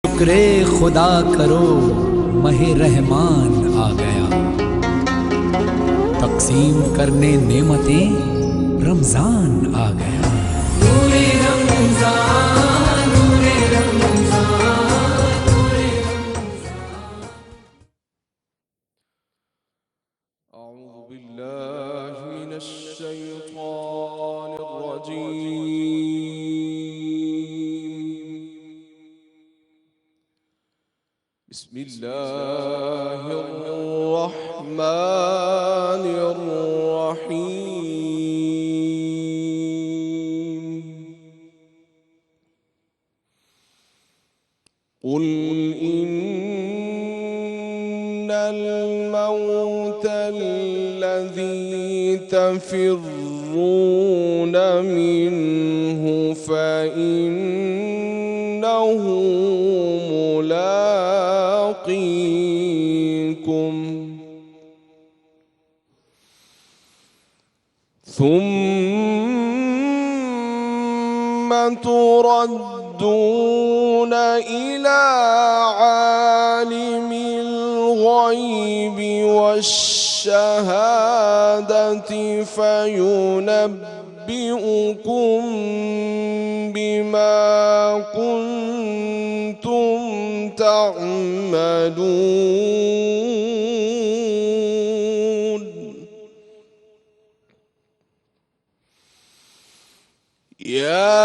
شکرے خدا کرو ماہ رحمان آ گیا، تقسیم کرنے نعمتیں رمضان آ گیا۔ نور رمضان، نور رمضان، نور رمضان۔ اعوذ باللہ من الشیطان الرجیم، بسم اللہ الرحمن الرحیم۔ قل ان الموت الذي تفرون منه فإنه ملاقيكم، ثم تردون إلى عالم الغيب والشهادة فينبئكم بما كنتم تعملون۔ يا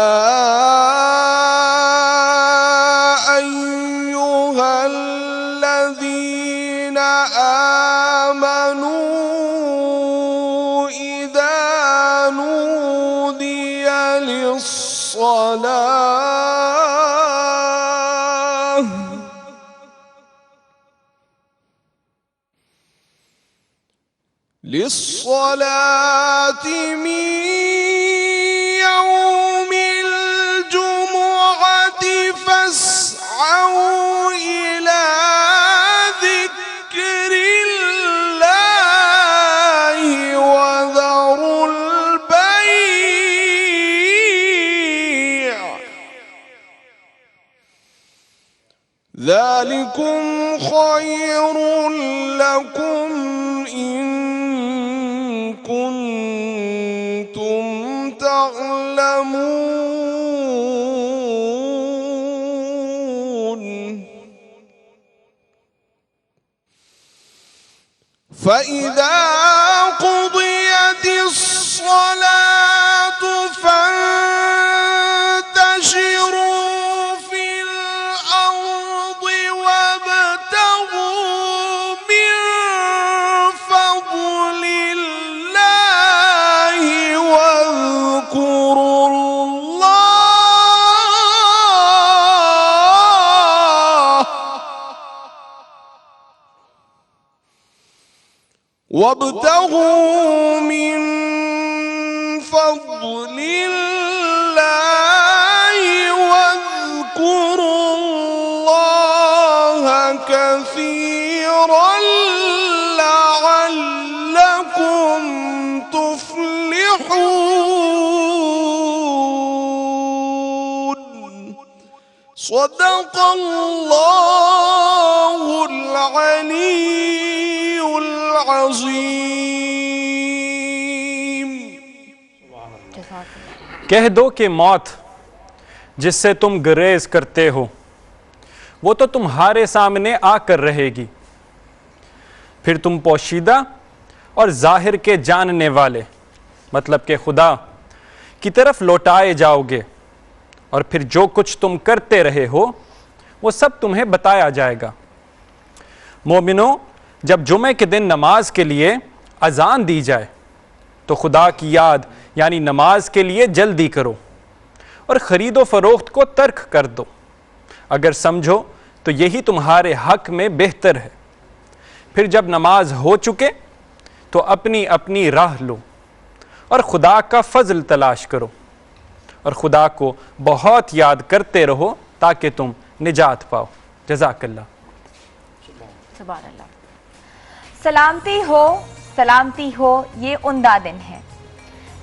أيها الذين آمنوا إذا نودي للصلاة من يوم الجمعة فاسعوا إلى ذكر الله وذروا البيع، ذلكم خير لكم إن كنتم تعلمون۔ فإذا قضيت الصلاة فانتشروا في الأرض وابتغوا من فضل الله واذكروا الله كثيرا لعلكم تفلحون۔ صدق اللہ العلی العظیم۔ کہہ دو کہ موت جس سے تم گریز کرتے ہو وہ تو تمہارے سامنے آ کر رہے گی، پھر تم پوشیدہ اور ظاہر کے جاننے والے مطلب کہ خدا کی طرف لوٹائے جاؤ گے، اور پھر جو کچھ تم کرتے رہے ہو وہ سب تمہیں بتایا جائے گا۔ مومنوں، جب جمعے کے دن نماز کے لیے اذان دی جائے تو خدا کی یاد یعنی نماز کے لیے جلدی کرو اور خرید و فروخت کو ترک کر دو، اگر سمجھو تو یہی تمہارے حق میں بہتر ہے۔ پھر جب نماز ہو چکے تو اپنی اپنی راہ لو اور خدا کا فضل تلاش کرو، اور خدا کو بہت یاد کرتے رہو تاکہ تم نجات پاؤ۔ جزاک اللہ۔ سبحان اللہ۔ سلامتی ہو یہ عمدہ دن ہے۔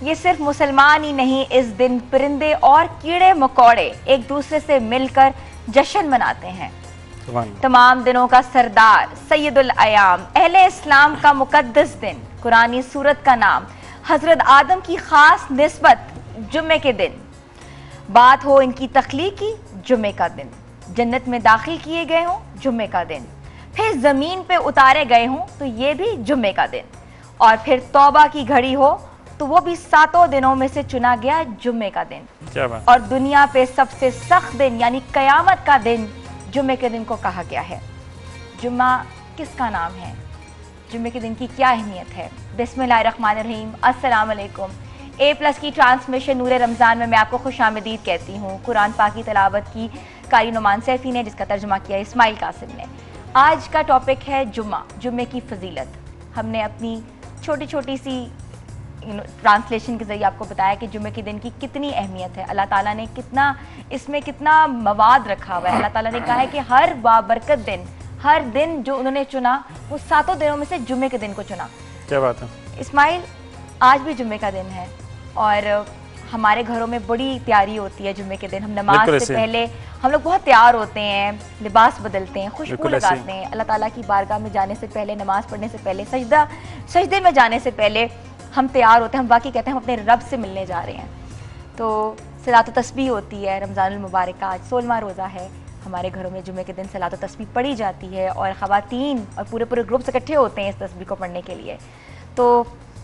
یہ صرف مسلمان ہی نہیں، اس دن پرندے اور کیڑے مکوڑے ایک دوسرے سے مل کر जश्न मनाते हैं। सुभान अल्लाह। तमाम दिनों का सरदार सैयदुल अयाम अहले इस्लाम का मुकद्दस दिन, कुरानी सूरत का नाम, हजरत आदम की खास निस्बत जुम्मे के दिन, बात हो इनकी तख्लीक की, जुम्मे का दिन, जन्नत में दाखिल किए गए हों, जुम्मे का दिन, फिर जमीन पे उतारे गए हों तो ये भी जुम्मे का दिन, और फिर तौबा की घड़ी हो तो वो भी 7 दिनों में से चुना गया जुम्मे का दिन। क्या बात। और दुनिया पे सबसे सख्त दिन यानी कयामत का दिन जुम्मे के दिन को कहा गया है। जुम्मा किसका नाम है? जुम्मे के दिन की क्या अहमियत है? बिस्मिल्लाहिर्रहमानिर्रहीम, अस्सलाम वालेकुम। A+ की ट्रांसमिशन नूर रमज़ान में मैं आपको खुशामदीद कहती हूँ। कुरान पाक की तलावत की कारी नुमान सैफी ने, जिसका तर्जुमा किया इस्माइल कासिम ने। आज का टॉपिक है जुम्मा, जुम्मे की फजीलत। हमने अपनी छोटी छोटी सी ट्रांसलेशन के ज़रिए आपको बताया कि जुम्मे के दिन की कितनी अहमियत है, अल्लाह ताला ने कितना मवाद रखा हुआ है। अल्लाह ताला ने कहा है कि हर बाबरकत दिन, हर दिन जो उन्होंने चुना वो 7 दिनों में से जुम्मे के दिन को चुना। क्या बात है। इस्माइल, आज भी जुम्मे का दिन है और हमारे घरों में बड़ी तैयारी होती है जुम्मे के दिन। हम नमाज से पहले हम लोग बहुत तैयार होते हैं, लिबास बदलते हैं, खुशबू लगाते हैं। अल्लाह ताला की बारगाह में जाने से पहले, नमाज पढ़ने से पहले, सजदे में जाने से पहले हम तैयार होते हैं। हम वाकई कहते हैं हम अपने रब से मिलने जा रहे हैं। तो सलात व तस्बीह होती है। रमज़ानुल मुबारक का आज 16वां रोज़ा है। हमारे घरों में जुम्मे के दिन सलात व तस्बीह पढ़ी जाती है और ख़वातीन और पूरे ग्रुप इकट्ठे होते हैं इस तस्बीह को पढ़ने के लिए। तो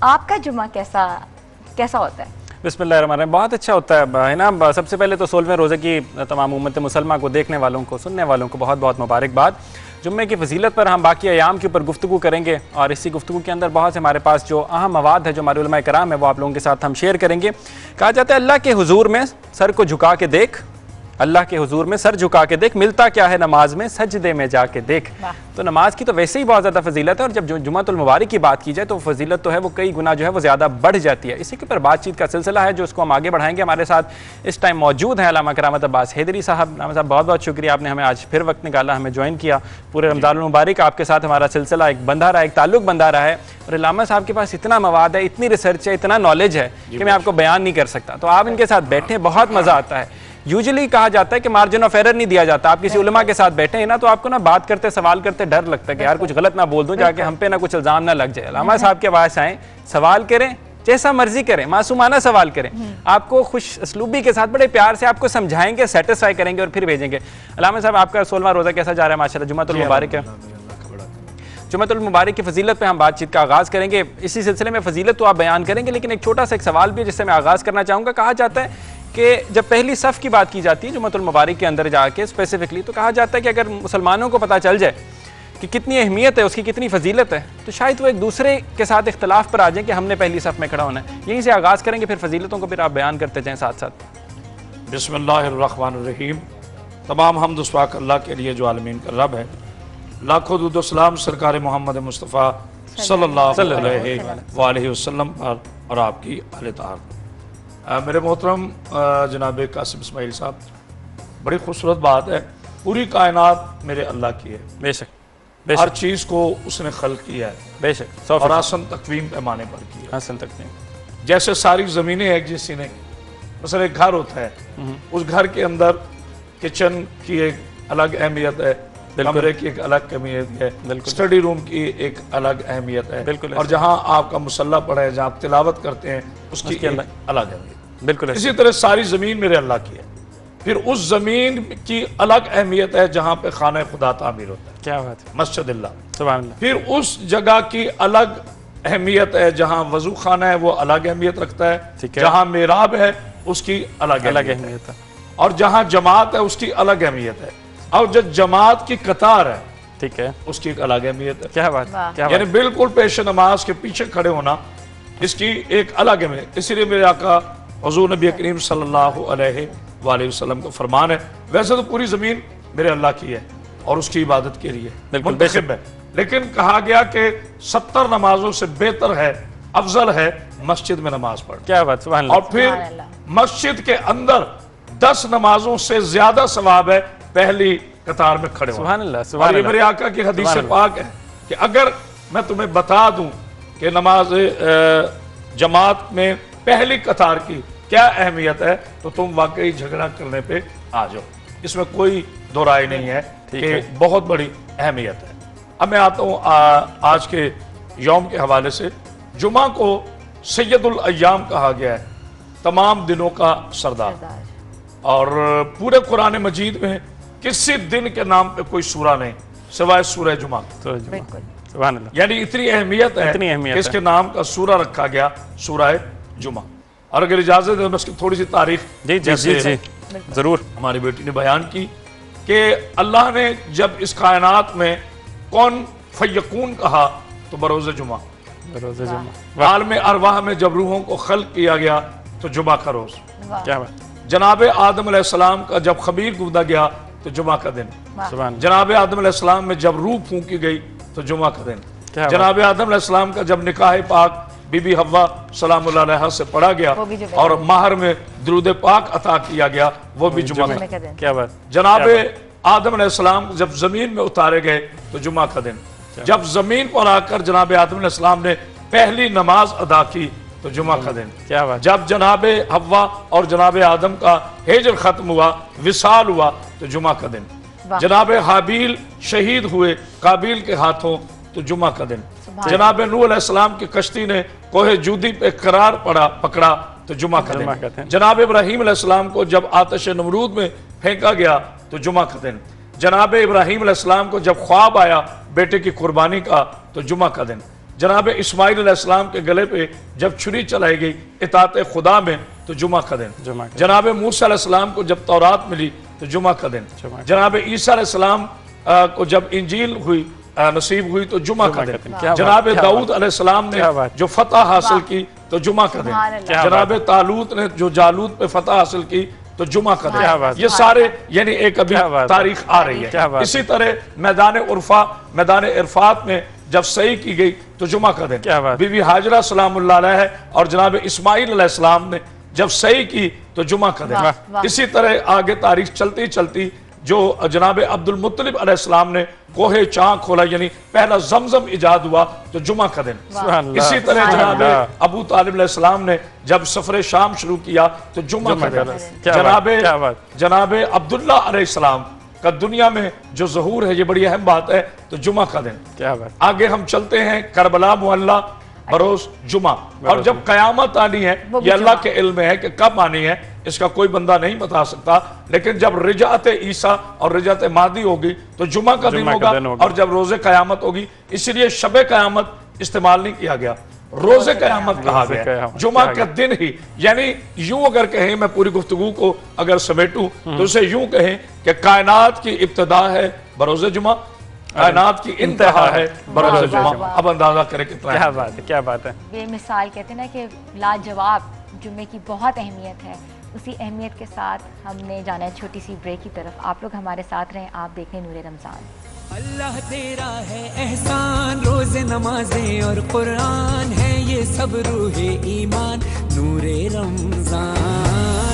आपका जुम्मा कैसा होता है? बिस्मिल्लाहिर्रहमानिर्रहीम। बहुत अच्छा होता है ना। सबसे पहले तो 16वें रोज़े की तमाम उम्मत मुसलमान को, देखने वालों को, सुनने वालों को बहुत बहुत मुबारकबाद। जुम्मे की फजीलत पर हम बाकी अयाम के ऊपर गुफ्तगू करेंगे और इसी गुफ्तगू के अंदर बहुत से हमारे पास जो अहम मवाद है, जो हमारे उलमा कराम है, वो आप लोगों के साथ हम शेयर करेंगे। कहा जाता है अल्लाह के हुजूर में सर को झुका के देख, अल्लाह के हुजूर में सर झुका के देख, मिलता क्या है नमाज में सजदे में जाके देख। तो नमाज की तो वैसे ही बहुत ज़्यादा फजीलत है और जब जुम्मतुल मुबारक की बात की जाए तो फजीलत तो है वो कई गुना जो है वो ज़्यादा बढ़ जाती है। इसी के ऊपर बातचीत का सिलसिला है जो उसको हम आगे बढ़ाएंगे। हमारे साथ इस टाइम मौजूद हैं अल्लामा करामत अब्बास हैदरी साहब। अल्लामा साहब, बहुत बहुत शुक्रिया, आपने हमें आज फिर वक्त निकाला, हमें ज्वाइन किया। पूरे रमज़ानुल मुबारक आपके साथ हमारा सिलसिला एक बंधा रहा, एक ताल्लुक बंधा रहा है और अल्लामा साहब के पास इतना मवाद है, इतनी रिसर्च है, इतना नॉलेज है कि मैं आपको बयान नहीं कर सकता। तो आप इनके साथ बैठे, बहुत मज़ा आता है। यूजुअली कहा जाता है कि मार्जिन ऑफ एरर नहीं दिया जाता। आप किसी उलमा के साथ बैठे हैं ना तो आपको ना बात करते, सवाल करते डर लगता है कि यार कुछ गलत ना बोल दूं, जाके हम पे ना कुछ इल्जाम ना लग जाए। अल्लामा साहब के पास आए, सवाल करें, जैसा मर्जी करें, मासूमाना सवाल करें, आपको खुश असलूबी के साथ बड़े प्यार से आपको समझाएंगे, सेटिस्फाई करेंगे और फिर भेजेंगे। अल्लामा साहब, आपका 16वां रोज़ा कैसा जा रहा है? माशाल्लाह, जुम्मतुल मुबारक है। जुम्मतुल मुबारक की फजीलत पे हम बातचीत का आगाज़ करेंगे। इसी सिलसिले में फजीलत तो आप बयान करेंगे, लेकिन एक छोटा सा एक सवाल भी जिससे मैं आगाज़ करना चाहूँगा। कहा जाता है कि जब पहली सफ़ की बात की जाती है जुम्मतुल मुबारक के अंदर जाके स्पेसिफिकली, तो कहा जाता है कि अगर मुसलमानों को पता चल जाए कि कितनी अहमियत है, उसकी कितनी फजीलत है, तो शायद वो एक दूसरे के साथ इख्तलाफ पर आ जाएं कि हमने पहली सफ़ में खड़ा होना है। यहीं से आगाज़ करेंगे, फिर फजीलतों को फिर आप बयान करते जाएँ साथ साथ। बिस्मिल्लाहिर्रहमानिर्रहीम। तमाम हम्द सवाक अल्लाह के लिए जो आलमीन का रब है। लाखों दुरूद व सलाम सरकार मोहम्मद मुस्तफ़ा सल्लल्लाहु अलैहि वसल्लम पर और आपकी आले तार। मेरे मोहतरम जनाब कासिम इस्माइल साहब, बड़ी खूबसूरत बात है। पूरी कायनात मेरे अल्लाह की है। बेशक हर चीज़ को उसने खल्क किया है, बेशक, और आसन तकवीम पैमाने पर किया। आसन तकवीम, जैसे सारी ज़मीनें एक जैसी नहीं। मसलन एक घर होता है, उस घर के अंदर किचन की एक अलग अहमियत है, कमरे की एक अलग अहमियत है, स्टडी रूम की एक अलग अहमियत है, और जहाँ आपका मुसल्ला पड़ा है, जहाँ आप तिलावत करते हैं, उसकी एक अलग अहमियत। बिल्कुल इसी तरह सारी ज़मीन मेरे अल्लाह की है। फिर उस ज़मीन की अलग अहमियत है जहाँ पे खाना खुदा तामीर होता है। क्या बात है, मस्जिद अल्लाह। सुभान अल्लाह। फिर उस जगह की अलग अहमियत है, जहाँ वजू खाना है वो अलग अहमियत रखता है, जहाँ मेराब है उसकी अलग अहमियत है, और जहाँ जमात है उसकी अलग अहमियत है, और जब जमात की कतार है, ठीक है, उसकी एक अलग अहमियत है। क्या बात, यानी बिल्कुल पेश नमाज के पीछे खड़े होना, इसकी एक अलग अहमियत। इसीलिए मेरे आका हुज़ूर नबी करीम सल्लल्लाहु अलैहि वसल्लम का फरमान है, वैसे तो पूरी ज़मीन मेरे अल्लाह की है और उसकी इबादत के लिए मुंतखब है, लेकिन कहा गया कि 70 नमाजों से बेहतर है, अफजल है मस्जिद में नमाज पढ़ना। क्या बात, सुभान अल्लाह। और फिर मस्जिद के अंदर 10 नमाजों से ज्यादा सवाब है पहली कतार में खड़े। सुभान अल्लाह, सुभान अल्लाह। मेरे आका की हदीस पाक है कि अगर मैं तुम्हें बता दूं कि नमाज जमात में पहली कतार की क्या अहमियत है, तो तुम वाकई झगड़ा करने पे आ जाओ। इसमें कोई دو رائے نہیں ہے کہ بہت بڑی اہمیت ہے۔ اب میں آتا ہوں آج کے یوم کے حوالے سے۔ جمعہ کو سید الایام کہا گیا ہے، تمام دنوں کا سردار، اور پورے قرآن مجید میں کسی دن کے نام پہ کوئی سورہ نہیں سوائے سورہ جمعہ، سبحان اللہ، یعنی اتنی اہمیت ہے کہ اس کے نام کا سورہ رکھا گیا سورہ جمعہ۔ اور اگر اجازت ہے میں اس کی تھوڑی سی تاریخ جی ضرور ہماری بیٹی نے بیان کی کہ اللہ نے جب اس کائنات میں کون فیکون کہا تو بروز جمعہ، روز جمعہ، عالم ارواح میں جب روحوں کو خلق کیا گیا تو جمعہ کا روز، کیا بات، جناب آدم علیہ السلام کا جب خمیر گودا گیا تو جمعہ کا دن، سبحان جناب آدم علیہ السلام میں جب روح پھونکی گئی تو جمعہ کا دن، کیا بات، جناب آدم علیہ السلام کا جب نکاح پاک بی بی حوا سلام اللہ علیہ سے پڑھا گیا اور مہر میں درود پاک عطا کیا گیا وہ بھی جمعہ کا دن، کیا بات، جناب آدم علیہ السلام جب زمین میں اتارے گئے تو جمعہ کا دن، جب زمین پر آ کر جناب آدم علیہ السلام نے پہلی نماز ادا کی تو جمعہ کا دن، کیا بات، جب جناب حوا اور جناب آدم کا ہجر ختم ہوا، وصال ہوا تو جمعہ کا دن، جناب حابیل شہید ہوئے قابیل کے ہاتھوں تو جمعہ کا دن، جناب نوح علیہ السلام کی کشتی نے کوہ جودی پہ قرار پکڑا تو جمعہ کا دن، جناب ابراہیم علیہ السلام کو جب آتش نمرود میں پھینکا گیا تو جمعہ کا دن، جناب ابراہیم علیہ السلام کو جب خواب آیا بیٹے کی قربانی کا تو جمعہ کا دن، جناب اسماعیل علیہ السلام کے گلے پہ جب چھری چلائی گئی اطاعت خدا میں تو جمعہ کا دن، جناب موسیٰ علیہ السلام کو جب تورات ملی تو جمعہ کا دن، جناب عیسیٰ علیہ السلام کو جب انجیل ہوئی نصیب ہوئی تو جمعہ کا دن، جناب داؤد علیہ السلام نے جو فتح حاصل کی تو جمعہ کا دن، جناب طالوت نے جو جالوت پہ فتح حاصل کی تو جمعہ کا دن، یہ سارے یعنی ایک ابھی تاریخ آ رہی ہے۔ اسی طرح میدان عرفات میں جب صحیح کی گئی تو جمعہ کا دن، بی بی حاجرہ سلام اللہ علیہ اور جناب اسماعیل علیہ السلام نے جب صحیح کی تو جمعہ کا دن، اسی طرح آگے تاریخ چلتی چلتی جو جناب عبد المطلب علیہ السلام نے کوہ چاند کھولا یعنی پہلا زمزم ایجاد ہوا تو جمعہ کا دن، اسی طرح جناب ابو طالب علیہ السلام نے جب سفر شام شروع کیا تو جمعہ کا دن، جناب عبداللہ علیہ السلام کا دنیا میں جو ظہور ہے یہ بڑی اہم بات ہے تو جمعہ کا دن۔ آگے ہم چلتے ہیں کربلا معلّہ بروز جمعہ، اور جب قیامت آنی ہے یہ اللہ کے علم میں ہے کہ کب آنی ہے اس کا کوئی بندہ نہیں بتا سکتا، لیکن جب رجعت عیسیٰ اور رجعت مہدی ہوگی تو جمعہ کا دن ہوگا، اور جب روز قیامت ہوگی، اس لیے شب قیامت استعمال نہیں کیا گیا، روز قیامت کہا گیا، جمعہ کا دن ہی، یعنی یوں اگر کہیں میں پوری گفتگو کو اگر سمیٹوں تو اسے یوں کہیں کہ کائنات کی ابتدا ہے بروز جمعہ، کائنات کی انتہا ہے بروز جمعہ۔ اب اندازہ کرے کتنا ہے، کیا بات ہے، کیا بات ہے، بے مثال کہتے ہیں نا کہ لاجواب جمعے کی بہت اہمیت ہے، اسی اہمیت کے ساتھ ہم نے جانا ہے چھوٹی سی بریک کی طرف، آپ لوگ ہمارے ساتھ رہیں، آپ دیکھیں نور رمضان۔ اللہ تیرا ہے احسان، روز نمازیں اور قرآن ہے یہ سب روح ایمان، نور رمضان۔